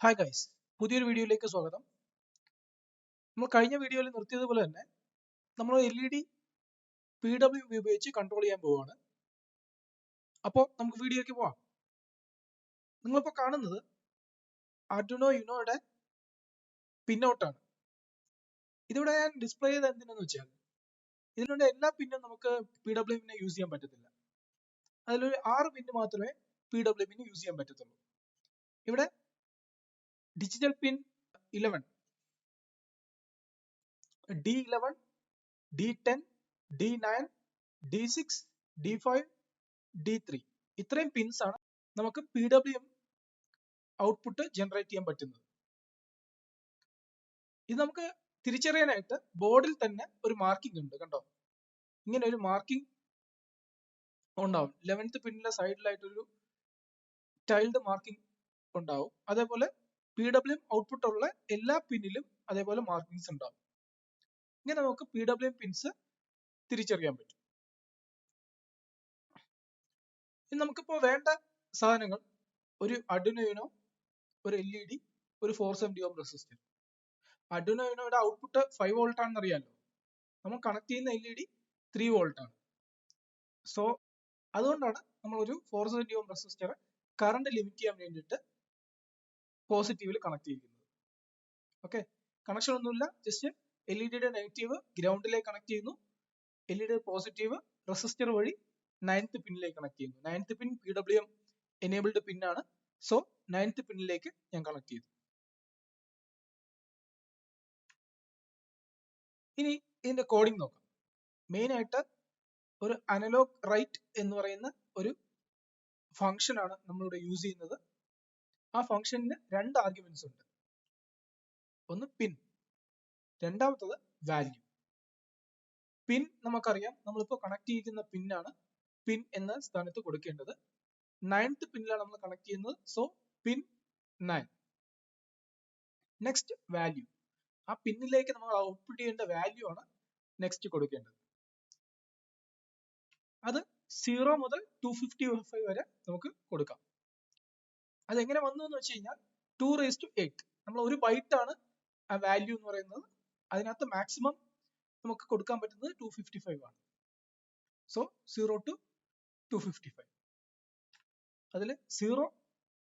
Hi guys, പുതിയൊരു വീഡിയോയിലേക്ക് സ്വാഗതം. നമ്മൾ കഴിഞ്ഞ വീഡിയോയിൽ നിർത്തിയതുപോലെ തന്നെ നമ്മൾ LED PWM ഉപയോഗിച്ച് കൺട്രോൾ ചെയ്യാൻ പോവുകയാണ്. അപ്പോൾ നമുക്ക് വീഡിയോയ്ക്ക് പോവാം. നിങ്ങളിപ്പോൾ കാണുന്നത് Arduino Unoയുടെ പിന്നൗട്ടാണ്. ഇതിവിടെ ഞാൻ ഡിസ്പ്ലേ ചെയ്ത് എന്തിനാന്ന് വെച്ചാൽ ഇതിലുള്ള എല്ലാ പിന്നും നമുക്ക് PWM യൂസ് ചെയ്യാൻ പറ്റത്തില്ല. അതിലൊരു 6 പിന്ന് മാത്രമേ PWM യൂസ് ചെയ്യാൻ പറ്റത്തുള്ളൂ. ഇവിടെ ഡിജിറ്റൽ പിൻ 11, D11, D10, D9, D6, D5, D3 ഇത്രയും പിൻസ് ആണ് നമുക്ക് PWM ഔട്ട്പുട്ട് ജനറേറ്റ് ചെയ്യാൻ പറ്റുന്നത്. ഇത് നമുക്ക് തിരിച്ചറിയാനായിട്ട് ബോർഡിൽ തന്നെ ഒരു മാർക്കിംഗ് ഉണ്ട്, കണ്ടോ? ഇങ്ങനെ ഒരു മാർക്കിംഗ് ഉണ്ടാവും. 11th പിന്നിലെ സൈഡിലായിട്ടൊരു ടൈൽഡ് മാർക്കിംഗ് ഉണ്ടാവും. അതേപോലെ PWM ഔട്ട്പുട്ട് ഉള്ള എല്ലാ പിന്നിലും അതേപോലെ മാർക്കിങ്സ് ഉണ്ടാവും. ഇങ്ങനെ നമുക്ക് PWM പിൻസ് തിരിച്ചറിയാൻ പറ്റും. ഇനി നമുക്കിപ്പോൾ വേണ്ട സാധനങ്ങൾ ഒരു Arduino Uno, ഒരു LED, ഒരു 470 ohm റെസിസ്റ്റർ. Arduino Unoയുടെ ഔട്ട്പുട്ട് 5 വോൾട്ട് ആണെന്ന് അറിയാമല്ലോ. നമ്മൾ കണക്ട് ചെയ്യുന്ന LED 3 വോൾട്ട് ആണ്. സോ അതുകൊണ്ടാണ് നമ്മൾ ഒരു 470 ohm റെസിസ്റ്റർ കറണ്ട് ലിമിറ്റ് ചെയ്യാൻ വേണ്ടിയിട്ട് പോസിറ്റീവിൽ കണക്ട് ചെയ്യുന്നത്. ഓക്കെ, കണക്ഷൻ ഒന്നുമില്ല, ജസ്റ്റ് LED നെഗറ്റീവ് ഗ്രൗണ്ടിലേക്ക് കണക്ട് ചെയ്യുന്നു, LED പോസിറ്റീവ് റെസിസ്റ്റർ വഴി 9th പിന്നിലേക്ക് കണക്ട് ചെയ്യുന്നു. 9th പിൻ PWM എനേബിൾഡ് പിന്നാണ്. സോ 9th പിന്നിലേക്ക് ഞാൻ കണക്ട് ചെയ്തു. ഇനി ഇതിന്റെ കോഡിംഗ് നോക്കാം. മെയിൻ ആയിട്ട് ഒരു അനലോഗ് റൈറ്റ് എന്ന് പറയുന്ന ഒരു ഫംഗ്ഷൻ ആണ് നമ്മളിവിടെ യൂസ് ചെയ്യുന്നത്. ആ ഫംഗ്ഷനിന് 2 ആർഗ്യുമെന്റ്സ് ഉണ്ട്. ഒന്ന് പിൻ, രണ്ടാമത്തത് വാല്യൂ. പിൻ നമുക്കറിയാം, നമ്മളിപ്പോൾ കണക്ട് ചെയ്യുന്ന പിന്നാണ് പിൻ എന്ന സ്ഥാനത്ത് കൊടുക്കേണ്ടത്. 9th പിന്നിലാണ് നമ്മൾ കണക്ട് ചെയ്യുന്നത്. സോ പിൻ 9. Next value. ആ പിന്നിലേക്ക് നമ്മൾ ഔട്ട്പുട്ട് ചെയ്യേണ്ട വാല്യൂ ആണ് നെക്സ്റ്റ് കൊടുക്കേണ്ടത്. അത് 0 മുതൽ 255 വരെ നമുക്ക് കൊടുക്കാം. അതെങ്ങനെ വന്നു എന്ന് വെച്ച് കഴിഞ്ഞാൽ 2⁸8. നമ്മൾ ഒരു ബൈറ്റ് ആണ് ആ വാല്യൂ എന്ന് പറയുന്നത്. അതിനകത്ത് മാക്സിമം നമുക്ക് കൊടുക്കാൻ പറ്റുന്നത് 255 ആണ്. So 0 to 255. അതിൽ 0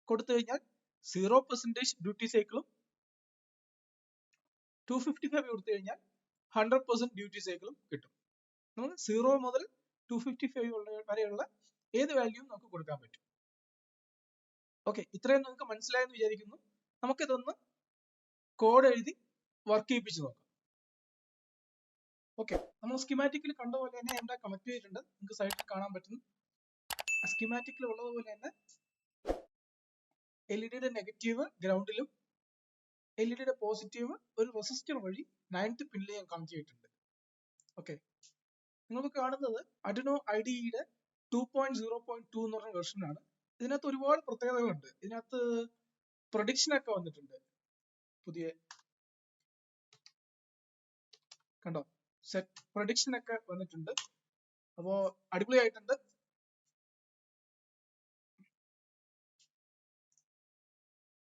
കൊടുത്തു കഴിഞ്ഞാൽ 0% ഡ്യൂട്ടി സൈക്കിളും 255 കൊടുത്തു കഴിഞ്ഞാൽ 100% ഡ്യൂട്ടി സൈക്കിളും കിട്ടും. നമുക്ക് 0 മുതൽ 255 വരെയുള്ള ഏത് വാല്യൂവും നമുക്ക് കൊടുക്കാൻ പറ്റും. ഓക്കെ, ഇത്രയും നമുക്ക് മനസ്സിലായെന്ന് വിചാരിക്കുന്നു. നമുക്കിതൊന്ന് കോഡ് എഴുതി വർക്ക് ചെയ്യിപ്പിച്ച് നോക്കാം. ഓക്കെ, നമ്മൾ സ്കിമാറ്റിക്കിൽ കണ്ട പോലെ തന്നെ ഇവിടെ കണക്ട് ചെയ്തിട്ടുണ്ട്. നിങ്ങൾക്ക് സൈഡിൽ കാണാൻ പറ്റുന്നു. സ്കിമാറ്റിക്കിൽ ഉള്ളതുപോലെ തന്നെ LED നെഗറ്റീവ് ഗ്രൗണ്ടിലും LED പോസിറ്റീവ് ഒരു റെസിസ്റ്റർ വഴി 9th പിന്നിൽ ഞാൻ കണക്ട് ചെയ്തിട്ടുണ്ട്. ഓക്കെ, നിങ്ങൾക്ക് കാണുന്നത് Arduino IDE 2.0.2 എന്ന് പറഞ്ഞ വെർഷനാണ്. ഇതിനകത്ത് ഒരുപാട് പ്രത്യേകതകളുണ്ട്. ഇതിനകത്ത് പ്രൊഡിക്ഷൻ ഒക്കെ വന്നിട്ടുണ്ട്. പുതിയ കണ്ടോ, സെറ്റ് പ്രൊഡിക്ഷൻ ഒക്കെ വന്നിട്ടുണ്ട്. അപ്പോ അടിപൊളിയായിട്ടുണ്ട്.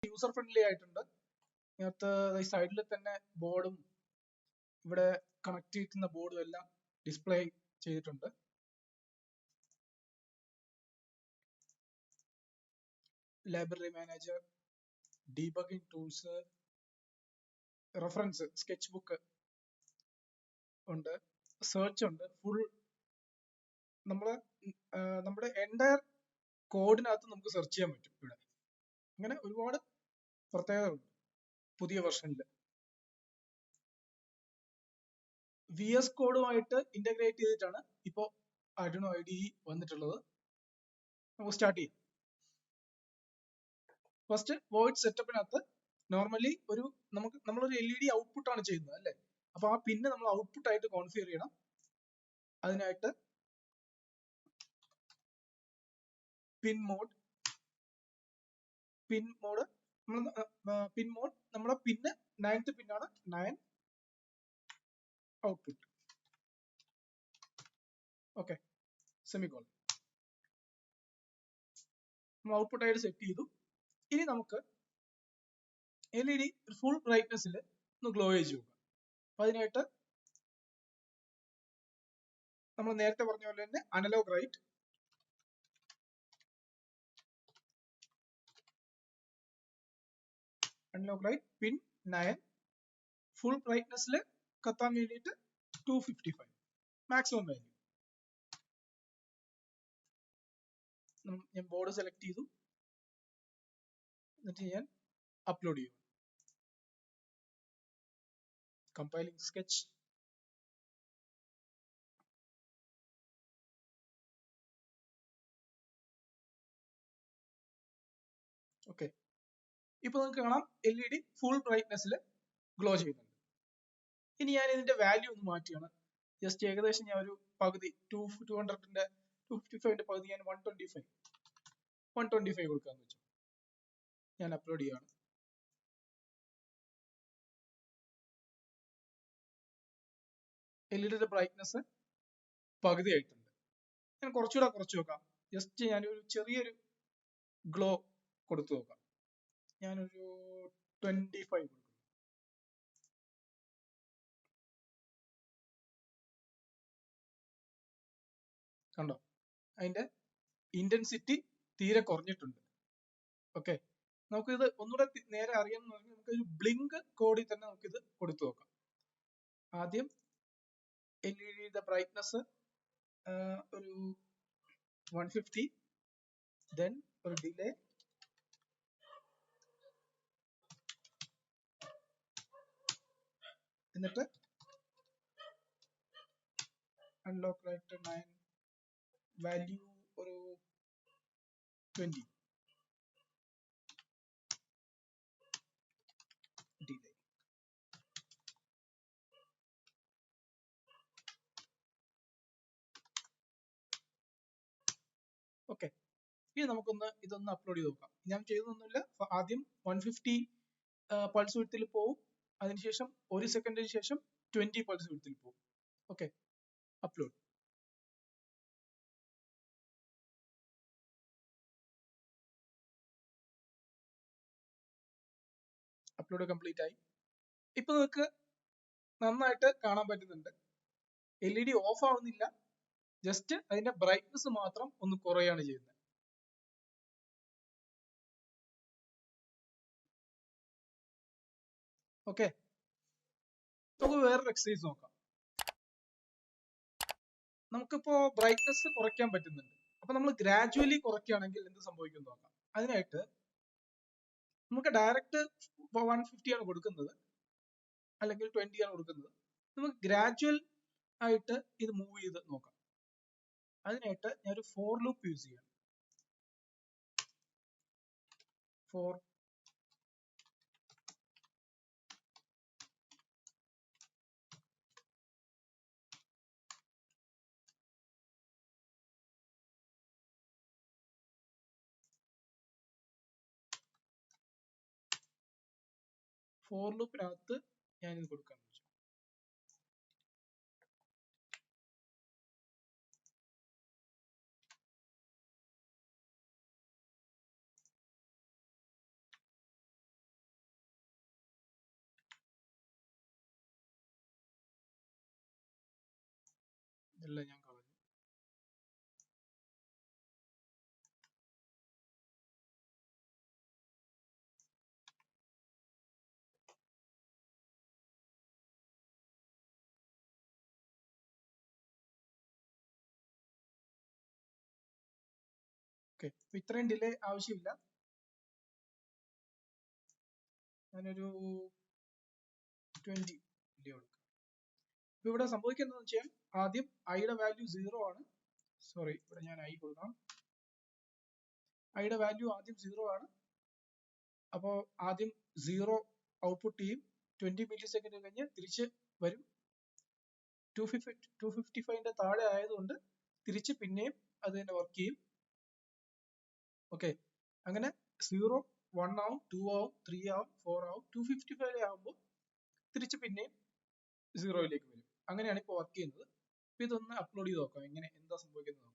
യൂസർ ഫ്രണ്ട്ലി ആയിട്ടുണ്ട്. ഇതിനകത്ത് ഈ സൈഡിൽ തന്നെ ബോർഡും ഇവിടെ കണക്ട് ചെയ്യുന്ന ബോർഡും എല്ലാം ഡിസ്പ്ലേ ചെയ്തിട്ടുണ്ട്. Library manager, debugging tools, reference sketch book ഉണ്ട്, സെർച്ച് ഉണ്ട്. ഫുൾ നമ്മുടെ എൻറ്റയർ കോഡിനകത്ത് നമുക്ക് സെർച്ച് ചെയ്യാൻ പറ്റും ഇവിടെ. അങ്ങനെ ഒരുപാട് പ്രത്യേകതകളുണ്ട് പുതിയ വെർഷനിൽ. VS കോഡുമായിട്ട് ഇന്റഗ്രേറ്റ് ചെയ്തിട്ടാണ് ഇപ്പോൾ Arduino IDE വന്നിട്ടുള്ളത്. നമുക്ക് സ്റ്റാർട്ട് ചെയ്യാം. ഫസ്റ്റ് വോയിഡ് സെറ്റപ്പിനകത്ത് നോർമലി നമ്മളൊരു LED ഔട്ട്പുട്ട് ആണ് ചെയ്യുന്നത് അല്ലേ? അപ്പൊ ആ പിന്ന് നമ്മൾ ഔട്ട്പുട്ട് ആയിട്ട് കോൺഫിഗർ ചെയ്യണം. അതിനായിട്ട് പിൻ മോഡ് നമ്മളെ പിന്ന് 9th പിന്നാണ്. 9 ഔട്ട്പുട്ട്. ഓക്കെ, സെമിക്കോളൻ നമ്മൾ ഔട്ട്പുട്ട് ആയിട്ട് സെറ്റ് ചെയ്തു. ഇനി നമുക്ക് LED ഫുൾ ബ്രൈറ്റ്നെസ്സിൽ ഒന്ന് ഗ്ലോ ചെയ്ത് നോക്കുക. അപ്പൊ അതിനായിട്ട് നമ്മൾ നേരത്തെ പറഞ്ഞ പോലെ തന്നെ അനലോഗ് റൈറ്റ് പിൻ 9 ഫുൾ ബ്രൈറ്റ്നെസ്സിൽ കത്താൻ വേണ്ടിയിട്ട് 255 മാക്സിമം വാല്യൂ. ഞാൻ ബോർഡ് സെലക്ട് ചെയ്തു, എന്നിട്ട് ഞാൻ അപ്ലോഡ് ചെയ്യും. Compiling sketch. ഓക്കെ, ഇപ്പൊ നമുക്ക് കാണാം LED ഫുൾ ബ്രൈറ്റ്നെസ്സിൽ ഗ്ലോ ചെയ്യുന്നുണ്ട്. ഇനി ഞാൻ ഇതിന്റെ വാല്യൂ ഒന്ന് മാറ്റിയാണ്. ജസ്റ്റ് ഏകദേശം ഞാൻ ഒരു പകുതി 200ന്റെ 255ന്റെ പകുതി ഞാൻ 125 കൊടുക്കാന്ന് വെച്ചു. ഞാൻ അപ്ലോഡ് ചെയ്യാണ്. LED ബ്രൈറ്റ്നെസ് പകുതി ആയിട്ടുണ്ട്. ഞാൻ കുറച്ചുകൂടെ കുറച്ച് നോക്കാം. ജസ്റ്റ് ഞാനൊരു ചെറിയൊരു ഗ്ലോ കൊടുത്തു നോക്കാം. ഞാനൊരു 25 കൊടുക്കും. കണ്ടോ, അതിന്റെ ഇന്റൻസിറ്റി തീരെ കുറഞ്ഞിട്ടുണ്ട്. ഓക്കെ, നമുക്കിത് ഒന്നുകൂടെ നേരെ അറിയാമെന്ന് പറഞ്ഞാൽ നമുക്ക് ഒരു ബ്ലിങ്ക് കോഡിൽ തന്നെ നമുക്കിത് കൊടുത്തു നോക്കാം. ആദ്യം LED ബ്രൈറ്റ്നെസ് ഒരു 150, ദെൻ ഒരു ഡിലേ, എന്നിട്ട് അൺലോക്ക് റൈറ്റ് 9 വാല്യൂ ഒരു 20 ഡിലേ. ഓക്കെ, ഇനി നമുക്കൊന്ന് ഇതൊന്ന് അപ്ലോഡ് ചെയ്ത് നോക്കാം. ഞാൻ ചെയ്തൊന്നുമില്ല, ആദ്യം 150 പൾസ് വിഡ്ത്തിൽ പോവും, അതിനുശേഷം 1 സെക്കൻഡിന് ശേഷം 20 പൾസ് വിഡ്ത്തിൽ പോവും. Okay, upload. അപ്ലോഡ് കംപ്ലീറ്റ് ആയി. ഇപ്പൊ നിങ്ങൾക്ക് നന്നായിട്ട് കാണാൻ പറ്റുന്നുണ്ട്. LED ഓഫ് ആവുന്നില്ല, ജസ്റ്റ് അതിന്റെ ബ്രൈറ്റ്നസ് മാത്രം ഒന്ന് കുറയാണ് ചെയ്യുന്നത്. ഓക്കെ, നമുക്ക് വേറൊരു എക്സസൈസ് നോക്കാം. നമുക്കിപ്പോ ബ്രൈറ്റ്നസ് കുറയ്ക്കാൻ പറ്റുന്നുണ്ട്. അപ്പൊ നമ്മൾ ഗ്രാജുവലി കുറയ്ക്കുകയാണെങ്കിൽ എന്ത് സംഭവിക്കും നോക്കാം. അതിനായിട്ട് നമുക്ക് ഡയറക്റ്റ് 150 ആണ് കൊടുക്കുന്നത്, അല്ലെങ്കിൽ 20 ആണ് കൊടുക്കുന്നത്. നമുക്ക് ഗ്രാജുവൽ ആയിട്ട് ഇത് മൂവ് ചെയ്ത് നോക്കാം. അതിനായിട്ട് ഞാനൊരു ഫോർ ലൂപ്പ് യൂസ് ചെയ്യാം. ഫോർ ലൂപ്പിനകത്ത് ഞാനിത് കൊടുക്കാൻ വെച്ചു. ഇതെല്ലാം ഞാൻ കളഞ്ഞു. ഓക്കെ, ഇത്രയും ഡിലേ ആവശ്യമില്ല. ഞാനൊരു 20 ഡിലേ കൊടുക്കാം. ഇപ്പൊ ഇവിടെ സംഭവിക്കുന്നത് വെച്ചാൽ ആദ്യം ഐയുടെ വാല്യൂ 0 ആണ്. സോറി, ഇവിടെ ഞാൻ ഐ കൊടുക്കാം. ഐയുടെ വാല്യൂ ആദ്യം 0 ആണ്. അപ്പോ ആദ്യം 0 ഔട്ട്പുട്ട് ചെയ്യും, 20 മില്ലി സെക്കൻഡ് കഴിഞ്ഞ് തിരിച്ച് വരും. 255ന്റെ താഴെ ആയതുകൊണ്ട് തിരിച്ച് പിന്നെയും അത് തന്നെ വർക്ക് ചെയ്യും. ഓക്കെ, അങ്ങനെ 0 1 ആവും, 2 ആവും, 3 ആവും, 4 ആവും, 255 ആവുമ്പോൾ തിരിച്ച് പിന്നെയും 0യിലേക്ക് വരും. അങ്ങനെയാണ് ഇപ്പോൾ വർക്ക് ചെയ്യുന്നത്. ഇതൊന്ന് അപ്ലോഡ് ചെയ്ത് നോക്കാം, എങ്ങനെ എന്താ സംഭവിക്കുന്നത്.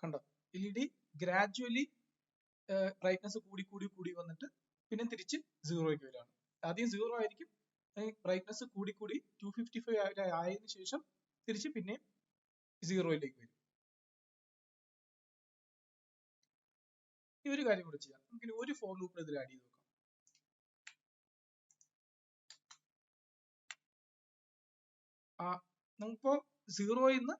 കണ്ടോ? LED ഗ്രാജുവലി ബ്രൈറ്റ്നസ് കൂടി കൂടി കൂടി വന്നിട്ട് പിന്നെ തിരിച്ച് സീറോയ്ക്ക് വരികയാണ്. ആദ്യം സീറോ ആയിരിക്കും, ബ്രൈറ്റ്നസ് കൂടി കൂടി 255 ആയതിനു ശേഷം തിരിച്ച് പിന്നെ സീറോയിലേക്ക് വരും. ഈ ഒരു കാര്യം കൂടെ ചെയ്യാം. നമുക്കിനി ഒരു ഫോർ ലൂപ്പ് ഇതിൽ ആഡ് ചെയ്ത് നോക്കാം. നമുക്കിപ്പോ സീറോയിൽ നിന്ന്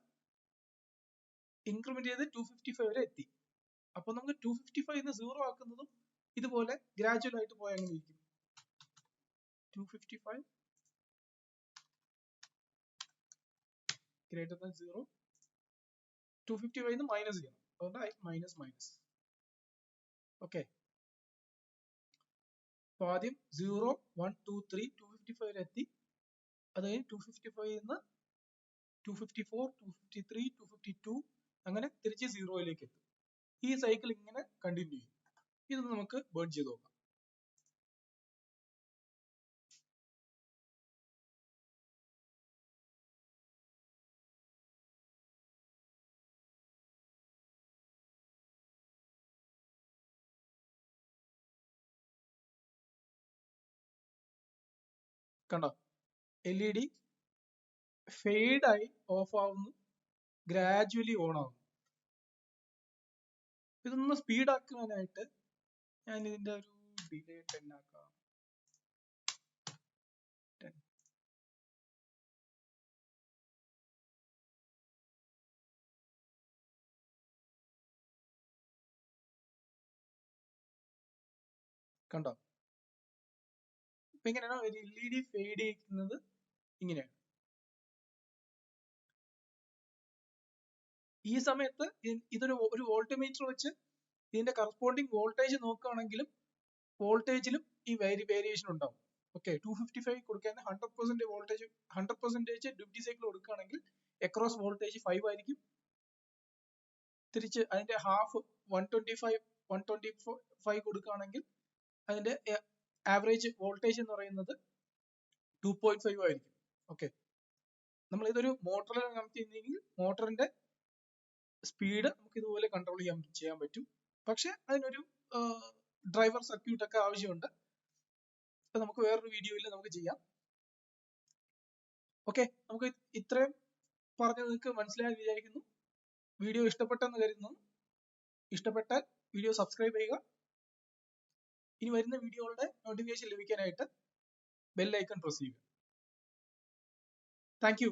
ഇൻക്രിമെന്റ് ചെയ്ത് 255 വരെ എത്തി. അപ്പൊ നമുക്ക് 255 സീറോ ആക്കുന്നതും ഇതുപോലെ ഗ്രാജുവൽ ആയിട്ട് പോയാൽ എങ്ങനെ ഇരിക്കും? 255 ഗ്രേറ്റർ ദാൻ 0, 255 മൈനസ് ചെയ്യണം, അതുകൊണ്ട് മൈനസ് മൈനസ്. ഓക്കെ, അപ്പൊ ആദ്യം 0, 1, 2, 3 255 വരെ എത്തി. അത് കഴിഞ്ഞ് 255 നിന്ന് 254, 253, 252 അങ്ങനെ തിരിച്ച് സീറോയിലേക്ക് എത്തും. ഈ സൈക്കിൾ ഇങ്ങനെ കണ്ടിന്യൂ ചെയ്യും. ഇത് നമുക്ക് ബേൺ ചെയ്ത് നോക്കാം. കണ്ടോ? LED ഫെയ്ഡ് ആയി ഓഫ് ആവുന്നു, ഗ്രാജുവലി ഓൺ ആവുന്നു. ഇതൊന്ന് സ്പീഡ് ആക്കാനായിട്ട് ഞാൻ ഇതിന്റെ ഒരു ഡിലേ 10 ആക്കാം. 10. കണ്ടോ? ഇപ്പൊ ഇങ്ങനെയാണ് ഒരു LED ഫെയ്ഡ് ചെയ്യുന്നത്. ഇങ്ങനെയാണ്. ഈ സമയത്ത് ഇതൊരു വോൾട്ട്മീറ്റർ വെച്ച് ഇതിന്റെ കറസ്പോണ്ടിങ് വോൾട്ടേജ് നോക്കുകയാണെങ്കിലും വോൾട്ടേജിലും ഈ വേരിയേഷൻ ഉണ്ടാവും. ഓക്കെ, 255 കൊടുക്കാൻ 100% വോൾട്ടേജ് 100% ഡ്യൂട്ടി സൈക്കിൾ കൊടുക്കുകയാണെങ്കിൽ അക്രോസ് വോൾട്ടേജ് 5 ആയിരിക്കും. തിരിച്ച് അതിന്റെ ഹാഫ് 125 കൊടുക്കുകയാണെങ്കിൽ അതിന്റെ ആവറേജ് വോൾട്ടേജ് എന്ന് പറയുന്നത് 2.5 ആയിരിക്കും. ഓക്കെ, നമ്മൾ ഇതൊരു മോട്ടറിൽ കണക്ട് ചെയ്യുന്നെങ്കിൽ മോട്ടറിന്റെ സ്പീഡ് നമുക്ക് ഇതുപോലെ കൺട്രോൾ ചെയ്യാൻ പറ്റും. പക്ഷെ അതിനൊരു ഡ്രൈവർ സർക്യൂട്ട് ഒക്കെ ആവശ്യമുണ്ട്. അത് നമുക്ക് വേറൊരു വീഡിയോയിൽ നമുക്ക് ചെയ്യാം. ഓക്കെ, നമുക്ക് ഇത്രയും പറഞ്ഞ് നിങ്ങൾക്ക് മനസ്സിലായി വിചാരിക്കുന്നു. വീഡിയോ ഇഷ്ടപ്പെട്ടെന്ന് കരുതുന്നു. ഇഷ്ടപ്പെട്ടാൽ വീഡിയോ സബ്സ്ക്രൈബ് ചെയ്യുക. ഇനി വരുന്ന വീഡിയോകളുടെ നോട്ടിഫിക്കേഷൻ ലഭിക്കാനായിട്ട് ബെൽ ഐക്കൺ പ്രസ് ചെയ്യുക. Thank you.